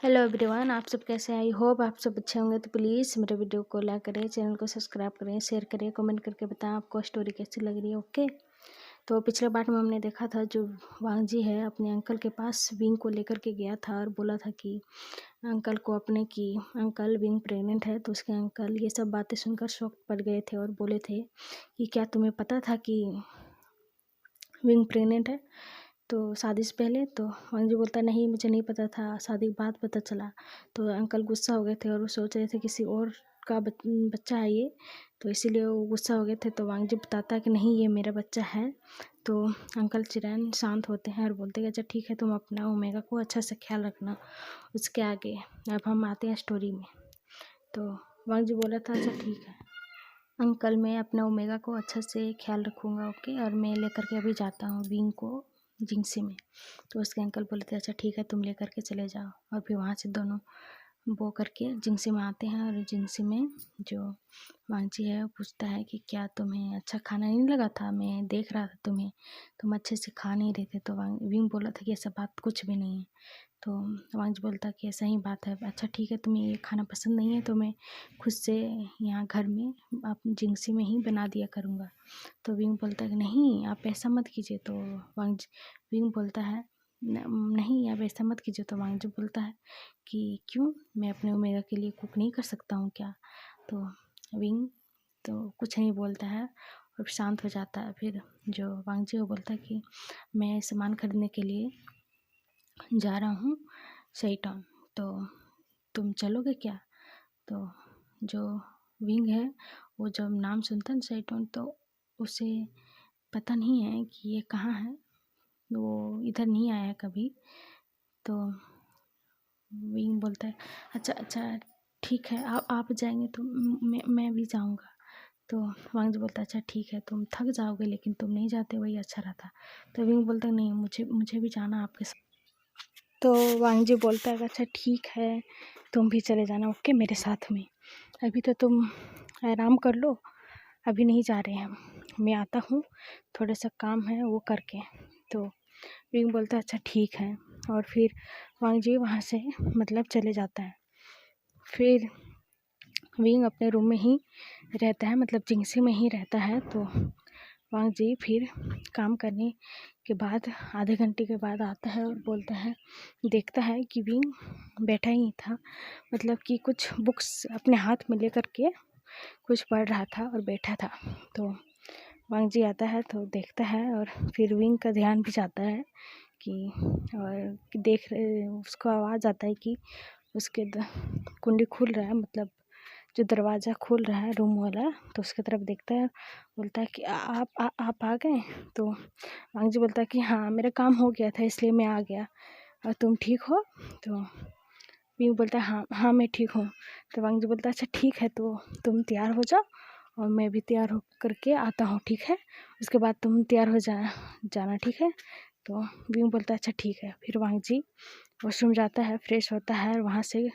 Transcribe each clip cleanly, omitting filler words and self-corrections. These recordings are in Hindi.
हेलो एवरीवन, आप सब कैसे हैं? आई होप आप सब अच्छे होंगे। तो प्लीज़ मेरे वीडियो को लाइक करें, चैनल को सब्सक्राइब करें, शेयर करें, कमेंट करके बताएं आपको स्टोरी कैसी लग रही है। ओके, तो पिछले पार्ट में हमने देखा था जो वांग जी है अपने अंकल के पास विंग को लेकर के गया था और बोला था कि अंकल को अपने की अंकल विंग प्रेग्नेंट है। तो उसके अंकल ये सब बातें सुनकर शॉक पड़ गए थे और बोले थे कि क्या तुम्हें पता था कि विंग प्रेग्नेंट है तो शादी से पहले? तो वांग जी बोलता नहीं, मुझे नहीं पता था, शादी के बाद पता चला। तो अंकल गुस्सा हो गए थे और वो सोच रहे थे किसी और का बच्चा है ये, तो इसीलिए वो गुस्सा हो गए थे। तो वांग जी बताता है कि नहीं, ये मेरा बच्चा है। तो अंकल चिरैन शांत होते हैं और बोलते हैं अच्छा ठीक है, तुम अपना ओमेगा को अच्छा से ख्याल रखना। उसके आगे अब हम आते हैं स्टोरी में। तो वांग जी बोला था अच्छा ठीक है अंकल, मैं अपना ओमेगा को अच्छा से ख्याल रखूँगा। ओके, और मैं लेकर के अभी जाता हूँ विंग को जिंगसी में। तो उसके अंकल बोले थे अच्छा ठीक है, तुम लेकर के चले जाओ। और फिर वहाँ से दोनों वो करके जिंगसी में आते हैं और जिंगसी में जो वांगची है वो पूछता है कि क्या तुम्हें अच्छा खाना नहीं लगा था? मैं देख रहा था तुम्हें, तुम अच्छे से खा नहीं रहे थे। तो विंग बोला था कि ऐसा बात कुछ भी नहीं है। तो वांगची बोलता कि ऐसा ही बात है। अच्छा ठीक है, तुम्हें ये खाना पसंद नहीं है तो मैं खुद से यहाँ घर में आप जिंगसी में ही बना दिया करूँगा। तो विंग बोलता है कि नहीं आप ऐसा मत कीजिए। तो विंग बोलता है नहीं आप ऐसा मत कीजिए। तो वांगजी बोलता है कि क्यों, मैं अपने ओमेगा के लिए कुक नहीं कर सकता हूँ क्या? तो विंग तो कुछ नहीं बोलता है और शांत हो जाता है। फिर जो वांगजी वो बोलता है कि मैं सामान खरीदने के लिए जा रहा हूँ सही टाउन, तो तुम चलोगे क्या? तो जो विंग है वो जब नाम सुनता है सही टाउन तो उसे पता नहीं है कि ये कहाँ है, वो इधर नहीं आया कभी। तो विंग बोलता है अच्छा अच्छा ठीक है, आप जाएंगे तो मैं भी जाऊंगा। तो वांग जी बोलता है अच्छा ठीक है, तुम थक जाओगे लेकिन तुम नहीं जाते वही अच्छा रहता। तो विंग बोलता है नहीं, मुझे भी जाना आपके साथ। तो वांग जी बोलता है अच्छा ठीक है, तुम भी चले जाना ओके मेरे साथ में। अभी तो तुम आराम कर लो, अभी नहीं जा रहे हैं, मैं आता हूँ, थोड़ा सा काम है वो करके। तो विंग बोलता है अच्छा ठीक है, और फिर वांग जी वहाँ से मतलब चले जाता है। फिर विंग अपने रूम में ही रहता है, मतलब जिंगसी में ही रहता है। तो वांग जी फिर काम करने के बाद आधे घंटे के बाद आता है और बोलता है, देखता है कि विंग बैठा ही था, मतलब कि कुछ बुक्स अपने हाथ में लेकर के कुछ पढ़ रहा था और बैठा था। तो वांग जी आता है तो देखता है और फिर विंग का ध्यान भी जाता है कि और देख रहे उसको आवाज़ आता है कि उसके कुंडी खुल रहा है, मतलब जो दरवाज़ा खुल रहा है रूम वाला। तो उसकी तरफ देखता है, बोलता है कि आप आ गए? तो वांग जी बोलता है कि हाँ मेरा काम हो गया था इसलिए मैं आ गया, और तुम ठीक हो? तो विंग बोलता है हाँ हाँ मैं ठीक हूँ। तो वांग जी बोलता है अच्छा ठीक है, तो तुम तैयार हो जाओ और मैं भी तैयार हो करके आता हूँ, ठीक है? उसके बाद तुम तैयार हो जाना, ठीक है? तो विंग बोलता है अच्छा ठीक है। फिर वांग जी वॉशरूम जाता है, फ्रेश होता है, और वहाँ से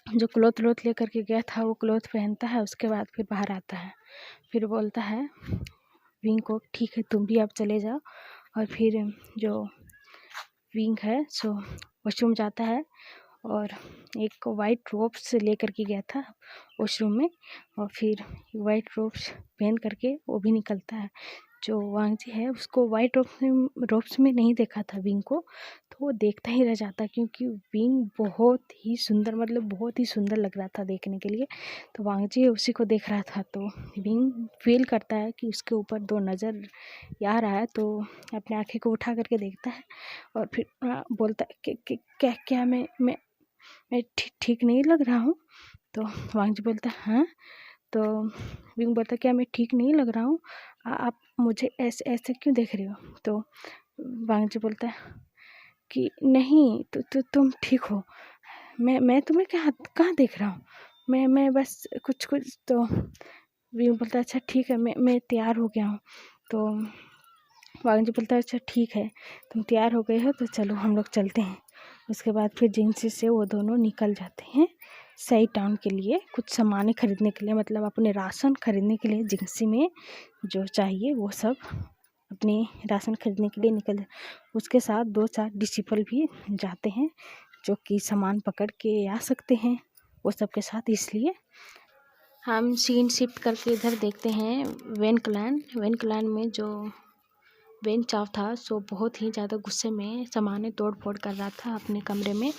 जो क्लॉथ लेकर के गया था वो क्लॉथ पहनता है। उसके बाद फिर बाहर आता है, फिर बोलता है विंग को ठीक है तुम भी अब चले जाओ। और फिर जो विंग है सो वॉशरूम जाता है और एक वाइट रोब्स लेकर के गया था वॉशरूम में, और फिर वाइट रोब्स पहन करके वो भी निकलता है। जो वांग जी है उसको वाइट रोब्स में नहीं देखा था विंग को, तो वो देखता ही रह जाता क्योंकि विंग बहुत ही सुंदर, मतलब बहुत ही सुंदर लग रहा था देखने के लिए। तो वांग जी उसी को देख रहा था, तो विंग फील करता है कि उसके ऊपर दो नज़र आ रहा है। तो अपने आँखें को उठा करके देखता है और फिर बोलता है कि क्या मैं ठीक नहीं लग रहा हूँ? तो वांग जी बोलता है हाँ। तो विंग बोलता क्या मैं ठीक नहीं लग रहा हूँ? आप मुझे ऐसे ऐसे क्यों देख रहे हो? तो वांग जी बोलता है कि नहीं तुम ठीक हो, मैं तुम्हें कहाँ देख रहा हूँ, मैं बस कुछ तो विंग बोलता है अच्छा ठीक है, मैं तैयार हो गया हूँ। तो वांग जी बोलता है अच्छा ठीक है, तुम तैयार हो गए हो तो चलो हम लोग चलते हैं। उसके बाद फिर जिंगसी से वो दोनों निकल जाते हैं सही टाउन के लिए, कुछ सामानें खरीदने के लिए, मतलब अपने राशन खरीदने के लिए। जिंगसी में जो चाहिए वो सब अपने राशन खरीदने के लिए निकल। उसके साथ 2-4 डिसिपल भी जाते हैं जो कि सामान पकड़ के आ सकते हैं वो सबके साथ। इसलिए हम सीन शिफ्ट करके इधर देखते हैं वेन क्लैन में जो वेन चाव था सो बहुत ही ज़्यादा गुस्से में सामान्य तोड़ फोड़ कर रहा था अपने कमरे में।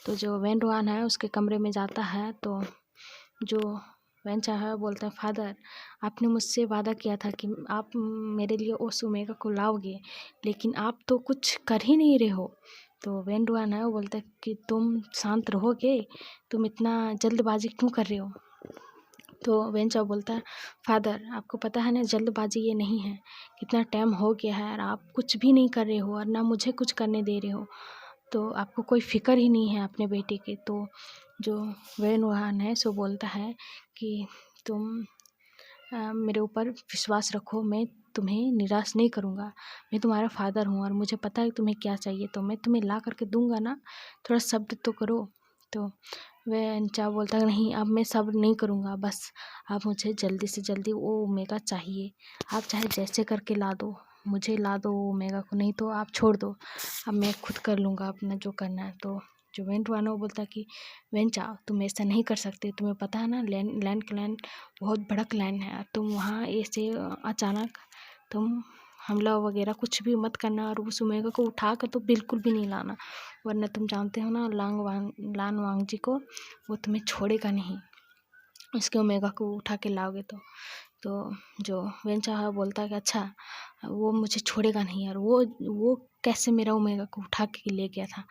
तो जो वेन रुआन है उसके कमरे में जाता है तो जो वेन चाव है बोलता है, फादर आपने मुझसे वादा किया था कि आप मेरे लिए उस ओमेगा को लाओगे, लेकिन आप तो कुछ कर ही नहीं रहे हो। तो वेन रुआन है वो बोलता है कि तुम शांत रहोगे, तुम इतना जल्दबाजी क्यों कर रहे हो। तो वेन चाव बोलता है, फादर आपको पता है ना जल्दबाजी ये नहीं है, कितना टाइम हो गया है और आप कुछ भी नहीं कर रहे हो और ना मुझे कुछ करने दे रहे हो, तो आपको कोई फिक्र ही नहीं है अपने बेटे की। तो जो वेन रुआन है सो बोलता है कि तुम मेरे ऊपर विश्वास रखो, मैं तुम्हें निराश नहीं करूँगा, मैं तुम्हारा फादर हूँ और मुझे पता है तुम्हें क्या चाहिए, तो मैं तुम्हें ला करके दूंगा ना, थोड़ा सब्र तो करो। तो वेन चाव बोलता है, नहीं अब मैं सब्र नहीं करूँगा, बस आप मुझे जल्दी से जल्दी वो ओमेगा चाहिए, आप चाहे जैसे करके ला दो, मुझे ला दो ओमेगा को, नहीं तो आप छोड़ दो, अब मैं खुद कर लूँगा अपना जो करना है। तो जो वेन रुआन वो बोलता है कि वेन चाव तुम ऐसा नहीं कर सकते, तुम्हें पता है ना लैंड क्लैन बहुत बड़ा क्लैन है, तुम वहाँ ऐसे अचानक तुम हमला वगैरह कुछ भी मत करना और उस ओमेगा को उठा कर तो बिल्कुल भी नहीं लाना, वरना तुम जानते हो ना लान वांग जी को, वो तुम्हें छोड़ेगा नहीं उसके ओमेगा को उठा के लाओगे तो जो वेन चाव बोलता है कि अच्छा वो मुझे छोड़ेगा नहीं यार, वो कैसे मेरा ओमेगा को उठा के ले गया था।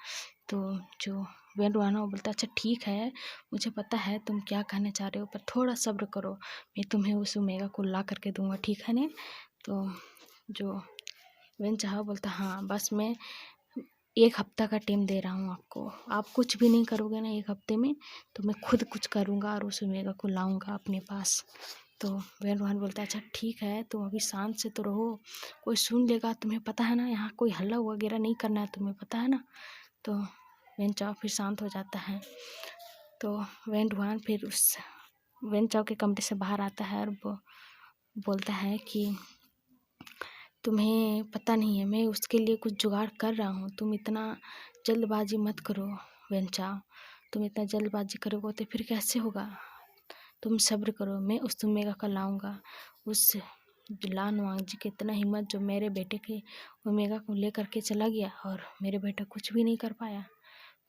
तो जो वेन रुआन वो बोलता है, अच्छा ठीक है मुझे पता है तुम क्या कहना चाह रहे हो, पर थोड़ा सब्र करो, मैं तुम्हें उस ओमेगा को ला करके दूंगा, ठीक है ना। तो जो वेन चाव बोलता हाँ बस मैं 1 हफ्ता का टाइम दे रहा हूँ आपको, आप कुछ भी नहीं करोगे ना 1 हफ्ते में, तो मैं खुद कुछ करूँगा और उस ओमेगा को लाऊंगा अपने पास। तो वेन रुआन बोलता है, अच्छा ठीक है तुम अभी शांत से तो रहो, कोई सुन लेगा, तुम्हें पता है ना यहाँ कोई हल्ला वगैरह नहीं करना है, तुम्हें पता है ना। तो वेन चाव फिर शांत हो जाता है। तो वेन रुआन फिर उस वेन चाव के कमरे से बाहर आता है और वो बोलता है कि तुम्हें पता नहीं है मैं उसके लिए कुछ जुगाड़ कर रहा हूँ, तुम इतना जल्दबाजी मत करो वेन चाव, तुम इतना जल्दबाजी करोगे तो फिर कैसे होगा, तुम सब्र करो, मैं उस ओमेगा का लाऊंगा। उस लान वांग जी की इतना हिम्मत जो मेरे बेटे के ओमेगा को ले करके चला गया और मेरे बेटा कुछ भी नहीं कर पाया,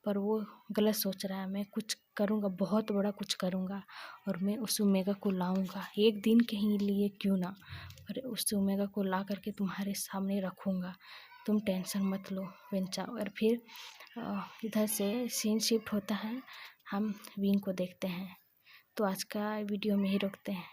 पर वो गलत सोच रहा है, मैं कुछ करूँगा, बहुत बड़ा कुछ करूँगा और मैं उस ओमेगा को लाऊंगा, एक दिन के ही लिए क्यों ना, पर उस ओमेगा को ला करके तुम्हारे सामने रखूँगा, तुम टेंशन मत लो वेन चाव। और फिर इधर से सीन शिफ्ट होता है, हम विंग को देखते हैं। तो आज का वीडियो में ही रोकते हैं।